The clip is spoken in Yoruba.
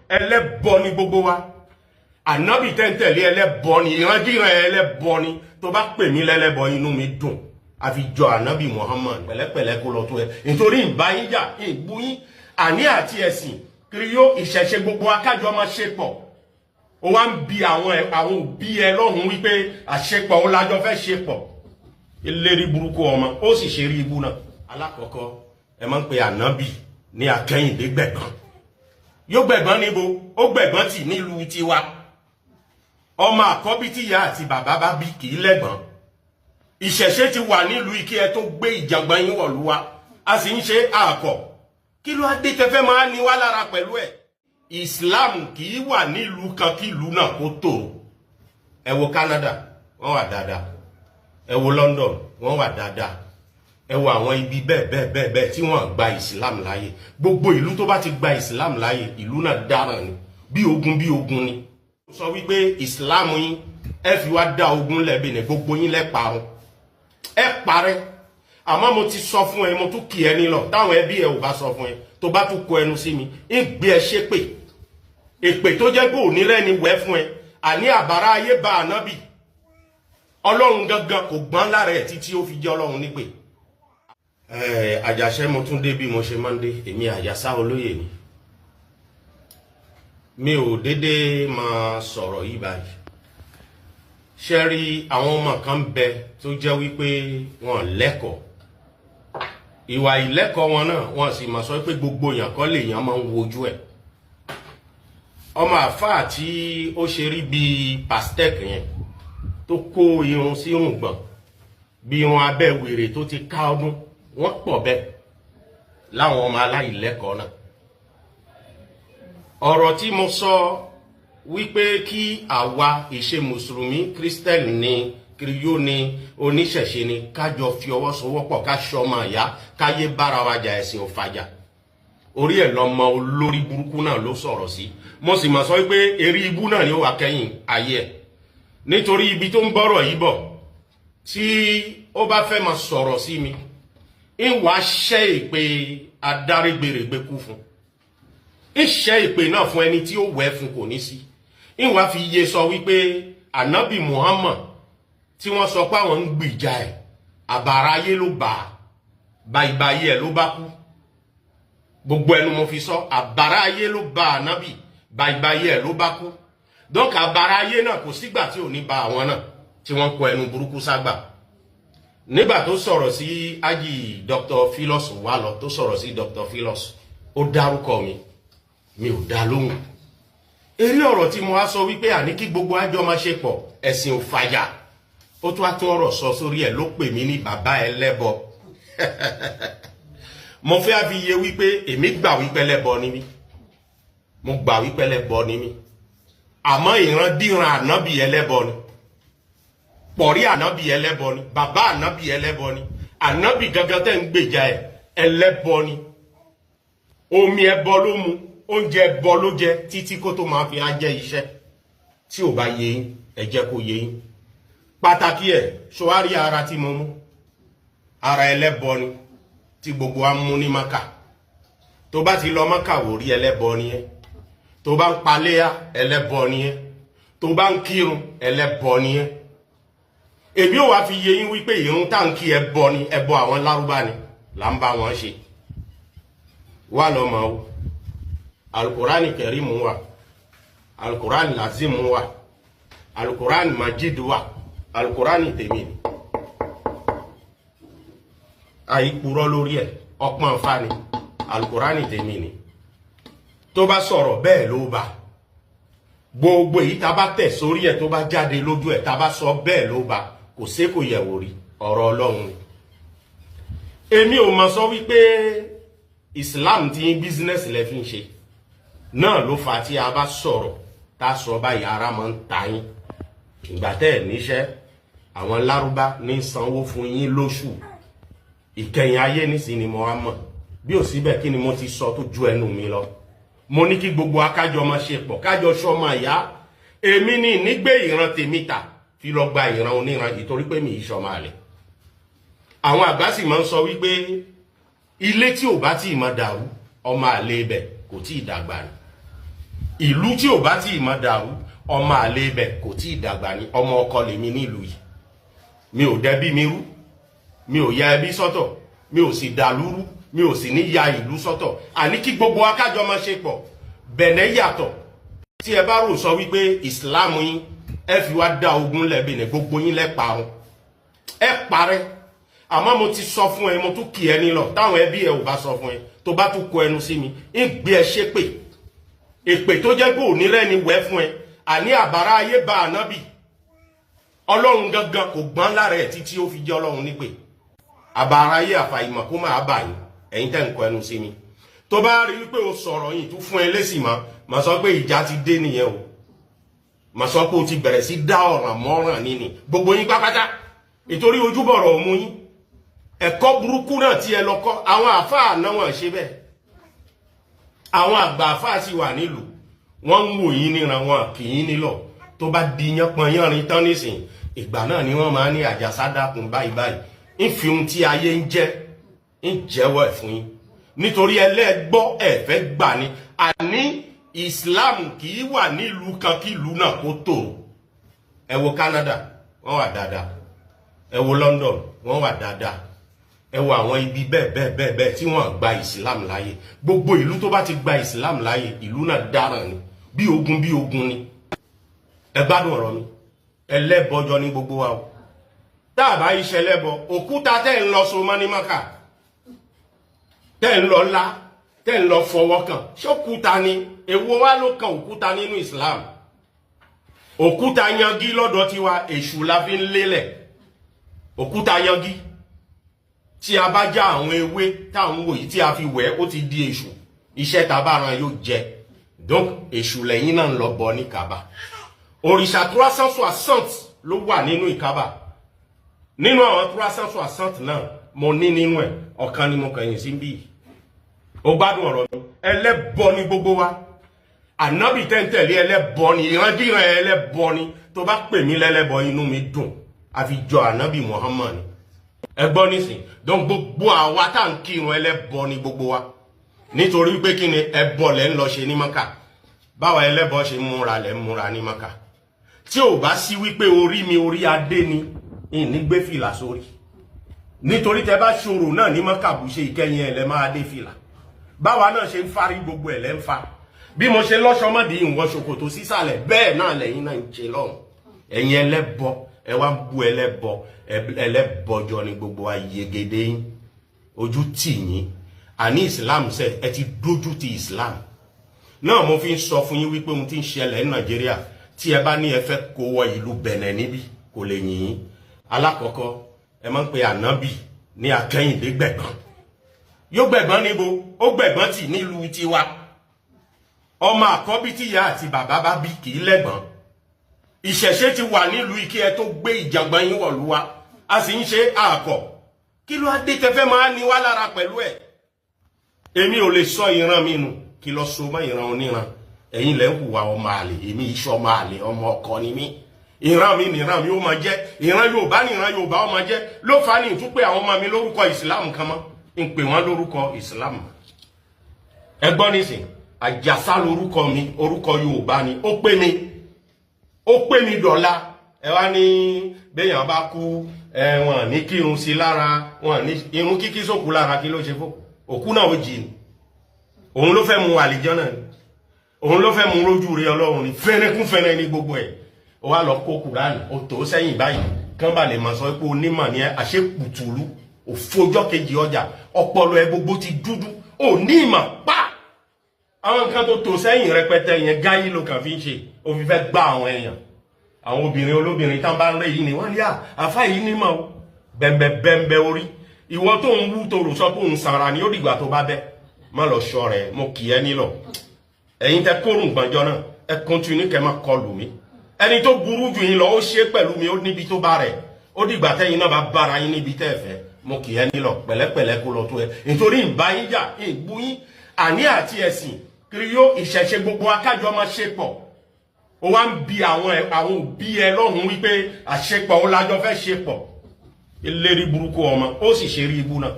ẹlẹ́bọ ni gbogbo wa ànábì tẹ́ntẹ̀lé ẹlẹ́bọ ni ìrandíran ẹlẹ́bọ ni tó bá pè mí lẹ́lẹ́bọ inú mi dùn àfi jọ ànábì Muhammad pẹ̀lẹ́pẹ̀lẹ́ kó lọ tó ẹ nítorí ìbáyíjà ìgbúyín àní àti ẹ̀sìn kiriyó ìṣẹ̀ṣe gbogbo akájọ máa ṣe pọ̀ ó wá ń bi àwọn òbí ẹ lọ́hùn wípé àṣepọ̀ ó lájọ fẹ́ ṣe pọ̀ ìlérí burúkú ọmọ ó sì ṣe rí ibú náà. alákọ̀ọ́kọ́ ẹ máa ń pe ànábì ní akẹ́yìndé gbẹ̀gbọ́n yóò gbẹ̀gbọ́n níbo ó gbẹ̀gbọ́n tì nílùú tiwa ọmọ àkọ́bí tíyá àti bàbá bá bí kì í lẹ́gbọ́n ìṣẹ̀ṣe ti wà nílùú ike ẹ tó gbé ìjàngbọ̀n yín wọ̀lú wa a sì ń ṣe àkọ́ kí ló dé tẹfẹ́ máa ní wá lára pẹ̀lú ẹ̀. Islam kì í wà nílùú kan kí ìlú náà kó tòrò ẹ wo Canada wọ́n wà dáadáa ẹ wo London wọ́n wà dáadáa ẹ wo àwọn ibi bẹ́ẹ̀ tí wọ́n gba Islam láyè gbogbo ìlú tó bá ti gba Islam láyè ìlú náà dáràn ni bí ogun ni sọ wípé Islam yín ẹ fi wá dá ogun lẹ́bi ní gbogbo yín lẹ́parun ẹ parẹ́ àmọ́ mo ti sọ fún ẹ mo tún kì ẹ nílọ táwọn ẹbí ẹ ò bá sọ fún ẹ tó bá tún kọ ẹnu sí mi ń gbé ẹ ṣépè èpè tó jẹ́ pé òní rẹ́ni wẹ́ fún ẹ àní àbárá ayé bá ànábì ọlọ́run gangan kò gbọ́n lára ẹ̀ títí ó fi jẹ́ ọlọ́run nípè. Àjàṣẹ́ mo tún dé bí mo ṣe máa ń dé èmi Àjàsá Olóyè ni mi ò dédé máa sọ̀rọ̀ yìí báyìí ṣe rí àwọn ọmọ kan bẹ tó jẹ́ wípé wọn lẹ́kọ̀ọ́ ìwà ìlẹ́kọ̀ọ́ wọn náà wọ́n sì máa sọ pé gbogbo èèyàn kọ́ lèèyàn máa ń wojú ẹ̀ ọmọ àfáà tí ó ṣe rí bíi pastek yẹn tó kó irun sí irùngbọ̀n bí wọn abẹ́ wèrè tó ti ká ọdún wọ́n pọ̀ bẹ́ẹ̀ láwọn ọmọ aláìlẹ́kọ̀ọ́ náà ọ̀rọ̀ tí mo sọ wípé kí àwa ìṣe mùsùlùmí kírísítẹ́nì ni kiriyó ni oníṣẹ̀ṣe ni kájọ fi ọwọ́ sowọ́pọ̀ ká ṣọmọ ìyá káyé bára wa jà ẹ̀sìn òfàjà orí ẹ̀ lọ́mọ olórí burúkú náà ló sọ̀rọ̀ sí mo sì mọ̀ sọ wípé eré ibú náà ni ó wà kẹ́yìn ayé ẹ̀ nítorí ibi tó ń bọ́rọ̀ yìí bọ̀ tí ó bá fẹ́ máa sọ̀rọ̀ sí mi ń wá ṣẹ́ ìpè adárégbèrègbè kú fún ń ṣẹ́ ìpè náà fún ẹni tí ó wẹ̀ fún kò ní sí ń wá fi yé sọ wípé ànábì Muhammad tí wọ́n sọ pé àwọn ń gbìjà ẹ̀ àbàrá ayé ló bà báyìí ẹ̀ ló bá kú gbogbo ẹnu mo fi sọ àbàrá ayé ló bà ànábì báyìí ẹ̀ ló bá kú donc àbàrá ayé náà kò sígbà tí ò ní bà àwọn náà tí wọ́n kọ ẹnu burúkú ságbà nígbà tó sọ̀rọ̀ sí ájì Dr. Philos wà lọ tó sọ̀rọ̀ sí Dr. Philos ó dárúkọ mi ò dá lóhùn eré ọ̀rọ̀ tí mo wá sọ wípé àní kí gbogbo àjọ máa ṣe pọ̀ ẹ̀sìn ò fàjà ó tún àtún ọ̀rọ̀ sọ sórí ẹ̀ ló pè mí ní bàbá ẹlẹ́bọ mo fẹ́ àfi yé wípé èmi gbà wípé ẹlẹ́bọ ni mí mo gbà wípé ẹlẹ́bọ ni mí àmọ́ ìrandíran ànábì ẹlẹ́bọ ni pọ̀rí ànábì ẹlẹ́bọ ni bàbá ànábì ẹlẹ́bọ ni ànábì gangan tẹ́ ń gbèjà ẹ̀ ẹlẹ́bọ ni omi ẹbọ ló mu oúnjẹ ẹbọ ló jẹ títí kó tó máa fi á jẹ iṣẹ́ tí ò bá yé yín ẹ jẹ́ kó yé yín pàtàkì ẹ̀ ṣòwárí ara tí mo mú ara ẹlẹ́bọ ni tí gbogbo wa mú ní Mákà tó bá ti lọ Mákà wò rí ẹlẹ́bọ ni ẹ́ tó bá ń paléyà ẹlẹ́bọ ni ẹ́ tó bá ń kírun ẹlẹ́bọ ni ẹ́ èmi ò wá fi yé yín wípé ìrun táǹkì ẹbọ ni ẹbọ àwọn lárúbá ni là ń bá wọn ṣe wà lọ́mọ o alukurani kẹrìmù wà alukurani lazimu wà alukurani majid wà alukurani tèmi ni àìkúrọ́ lórí ẹ̀ ọpọ́n fani alukurani tèmi ni tó bá sọ̀rọ̀ bẹ́ẹ̀ ló bá gbogbo èyí tá bá tẹ̀ sórí ẹ̀ tó bá jáde lójú ẹ̀ tá bá sọ bẹ́ẹ̀ ló bá kò sé kò yẹ̀wò rí ọ̀rọ̀ Ọlọ́run ni èmi ò mọ̀ sọ wípé Islam ti ń business lẹ fi ń ṣe náà ló fà tí a bá sọ̀rọ̀ tá sọ báyìí ara máa ń ta yín ìgbà tẹ́ ẹ̀ níṣẹ́ àwọn lárúbá ní sanwó fún yín lóṣù ìkẹyìn ayé nísìnyí ni mo wá mọ̀ bí ò síbẹ̀ kí ni mo ti sọ tó ju ẹnu mi lọ mo ní kí gbogbo akájọ máa ṣe pọ̀ kájọ ṣọmọ ìyá èmi ní nígbé ìran tèmi ta fi lọ gba ìran oníran ìtorí pé mi ìṣọmọ àlè àwọn àgbà sì máa ń sọ wípé ilé tí ò bá tí ì máa dàrú ọmọ àlè ibẹ̀ kò tí ì dàgbà ni ìlú tí ò bá tí ìmọ̀ dàrú ọmọ àlè ibẹ̀ kò tí ìdàgbà ní ọmọ ọkọ lèmi nílùú yìí mi ò dẹbí mi rú mi ò ya ẹbí sọ́tọ̀ mi ò sì dàlúrú mi ò sì ní ya ìlú sọ́tọ̀ àní kí gbogbo akájọ máa ṣe pọ̀ bẹ̀nẹ̀ yàtọ̀ tí ẹ bá rò sọ wípé ìsìláàmù yín ẹ fi wá dá ogun lẹ́bi ní gbogbo yín lẹ́parun ẹ parẹ́ àmọ́ mo ti sọ fún ẹ mo tún kì ẹ nílọ táwọn ẹbí ẹ ò bá sọ fún ẹ tó bá tún kọ ẹnu sí mi ń gbé ẹ ṣépè èpè tó jẹ́ pé òní lẹ́ni wẹ́ fún ẹ àní àbárá ayé bá ànábì ọlọ́run gangan kò gbọ́n lára ẹ̀ títí ó fi jẹ́ ọlọ́run nípè àbárá ayé àfàìmọ̀ kó máa bà yín ẹ̀yin tẹ́ ń kọ ẹnu sí mi tó bá rí wípé o sọ̀rọ̀ yìí tún fún ẹ lésì mọ́ mà sọ pé ìjà ti dé nìyẹn o mà sọ pé o ti bẹ̀rẹ̀ sí dá ọ̀ràn mọ́ràn níní gbogbo yín pápátá ìtorí ojúbọ̀rọ̀ òmu yín ẹ̀kọ́ burúkú náà tí ẹ lọ kọ́ àwọn àfáà náà wọ́n ṣe bẹ́ẹ̀ àwọn àgbà àfáà sì wà nílùú wọ́n ń wò yín níran wọn kì í nílọ tó bá di yánpọn yánrin tán nísìn ìgbà náà ni wọ́n máa ní àjàsá dákun báyìí báyìí ń fi ohun tí ayé ń jẹ́ ń jẹ́wọ́ ẹ̀ fún yín nítorí ẹlẹ́gbọ́ ẹ̀fẹ́ gbà ní àní Islam kì í wà nílùú kan kí ìlú náà kó tòrò ẹ wo Canada wọ́n wà dáadáa ẹ wo London wọ́n wà dáadáa ẹ wo àwọn ibi bẹ́ẹ̀ tí wọ́n gba Islam láyé gbogbo ìlú tó bá ti gba Islam láyé ìlú náà dáràn ni bí ogun ni ẹ gbádùn ọ̀rọ̀ mi ẹlẹ́bọjọ ní gbogbo wa o dáàbá iṣẹ́ lẹ́bọ òkúta tẹ́ ń lọ so mọ́ ní Mákà tẹ́ ń lọ ńlá tẹ́ ń lọ fọwọ́ kàn ṣókúta ni èwo wá ló kan òkúta nínú Islam òkúta yangi lọ́dọ̀ tiwa èṣù la fi ń lélẹ̀ òkúta yangi tí a bá já àwọn ewé táwọn wò yìí tí a fi wẹ̀ ó ti di èṣù iṣẹ́ tabaran yóò jẹ donc èṣù lẹ́yìn náà ń lọ bọ ní Kaaba òrìṣà 360 ló wà nínú ìkábà nínú àwọn 360 náà mo ní nínú ẹ̀ ọ̀kan ni mo kẹ̀yìn sí bí ó gbádùn ọ̀rọ̀ mi ẹlẹ́bọ ni gbogbo wa ànábì tẹ́ntẹ̀lé ẹlẹ́bọ ni ìrandíran ẹlẹ́bọ ni tó bá pè mí lẹ́lẹ́bọ inú mi dùn àfi jọ ànábì Muhammad ẹ gbọ́ nísìn donc gbogbo àwa tá ń kírun ẹlẹ́bọ ni gbogbo wa nítorí pé kí ni ẹbọ lẹ́ ń lọ ṣe ní Mákà báwa ẹlẹ́bọ ṣe múra lẹ́ ń múra ní Mákà tí ò bá sí wípé orí mi orí adé ni ìní gbé fìlà sórí nítorí tẹ bá ṣòro náà ní Mákà bù ṣe ìkẹyìn ẹ̀ lẹ́ máa dé fìlà báwa náà ṣe ń fárí gbogbo ẹ̀ lẹ́ ń fa bí mo ṣe lọ́ṣọmọdé ìwọ̀n ṣòkòtò sísàlẹ̀ bẹ́ẹ̀ náà lẹ́yìn náà ń ṣe lọ́hùn ẹ̀yin ẹlẹ́bọ ẹ wá ń bú ẹlẹ́bọ ẹlẹ́bọjọ ni gbogbo ayegede yín ojú tì yín àní Islam ṣe ẹ ti dójú ti Islam náà mo fi ń sọ fún yín wípé ohun tí ń ṣẹlẹ̀ ní Nàìjíríà tí ẹ bá ní ẹ fẹ́ kó wọ ìlú Bẹ̀nẹ̀ níbí kò lè yìn yín alákọ̀ọ́kọ́ ẹ máa ń pe ànábì ní Akẹ́yìndé gbẹ̀gbọ́n yóò gbẹ̀gbọ́n níbo ó gbẹ̀gbọ́n tì nílùú tiwa ọmọ àkọ́bí tí ìyá àti bàbá bá bí kì í lẹ́gbọ́n ìṣẹ̀ṣe ti wà nílùú kí ẹ tó gbé ìjàngbọ̀n yín wọ̀lú wa a sì ń ṣe àkọ́ kí ló dé tẹfẹ́ máa ní wá lára pẹ̀lú ẹ̀ èmi ò lè sọ ìran mi nù kí lọ so mọ́ ìran oníran ẹ̀yin lẹ́ ń hùwà ọmọ àlè èmi iṣẹ́ ọmọ àlè ọmọ ọkọ ni mí ìran mi nìran mi ó máa jẹ́ ìran Yorùbá nìran Yorùbá ó máa jẹ́ ló fà á ní ìtúpẹ́ àwọn ọmọ mi lórúkọ ìsìlámù kan mọ́ ń pè wọ́n lórúkọ ìsìlámù ẹ gbọ́ nísìn Àjàsá lórúkọ mi orúkọ Yorùbá ni ó pè mí dọ̀la ẹ wá ní béèyàn bá kú wọn ní kírun sí lára wọn ní irun kíkí sókú lára kí ló ṣe fún òkú náà ó jì ní òun ló fẹ́ mú àlìjọ́nà ni òun ló fẹ́ mú rójú rí Ọlọ́run ní fẹ́rẹ́kún fẹ́rẹ́ ní gbogbo ẹ̀ ó wá lọ kó Kùránì ó tó sẹ́yìn báyìí kán bá lè mọ̀ sọ pé onímọ̀ ní àṣepùtùlù òfojọ́ kejì ọjà ọpọlọ ẹ gbogbo ti dúdú ò ní ìmọ̀ pa àwọn nǹkan tó tó sẹ́yìn rẹpẹtẹ yẹn gáyí ló kàn fi ń ṣe ó fi fẹ́ gbá àwọn èèyàn àwọn obìnrin olóbìnrin tán bá ń rẹ̀ yìí ni wọ́n ní àfá yìí nímọ̀ o bẹ̀m̀bẹ̀ orí ìwọ tó ń wú tó rò sọ pé òun sanra ni ó dìgbà tó bá bẹ́ má lọ ṣọ́ rẹ̀ mo kì ẹ́ nílọ ẹ̀yin tẹ kórùn gbọ̀njọ́ náà ẹ kọ́ntínú kẹ́ má kọlù mí ẹni tó burú jù yín lọ ó ṣe pẹ̀lú mi ó níbi tó bá rẹ̀ ó dìgbà tẹ́yìn náà bá bára yín níbi tẹ́ fẹ́ mo kì ẹ́ nílọ pẹ̀lẹ́pẹ̀lẹ́ kó lọ tó ẹ nítorí ìbáyín jà ìgbú yín àní àti ẹ̀sìn kiri yóò ìṣẹ̀ṣe gbogbo akájọ máa ṣe pọ̀ ó wá ń bi àwọn òbí ẹ lọ́hùn wípé àṣepọ̀ ó lájọ fẹ́ ṣe pọ̀ eléri burúkú ọmọ ó sì ṣe rí ibú náà